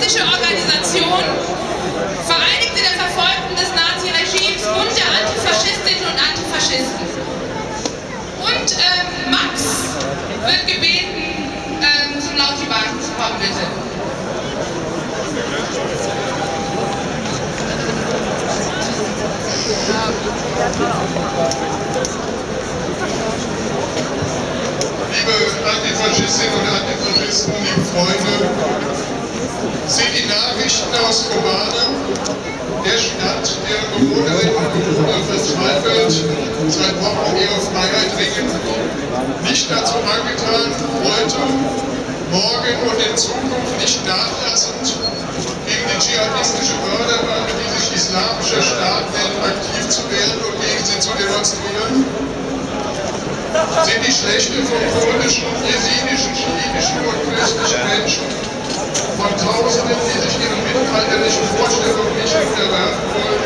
terroristische Organisation, Vereinigte der Verfolgten des Naziregimes und der Antifaschistinnen und Antifaschisten. Und Max wird gebeten, zum Lautiwagen zu kommen, bitte. Liebe Antifaschistinnen und Antifaschisten, liebe Freunde, sind die Nachrichten aus Kobane, der Stadt, deren Bewohnerinnen und Bewohner verzweifelt seit Wochen um ihre Freiheit ringen, nicht dazu angetan, heute, morgen und in Zukunft nicht nachlassend gegen die dschihadistische Mörderbande, die sich Islamischer Staat nennt, aktiv zu werden und gegen sie zu demonstrieren? Sind die Schlechte von kurdischen, jesidischen, schiitischen und christlichen Menschen, von Tausenden, die sich ihren mittelalterlichen Vorstellungen nicht unterwerfen wollen,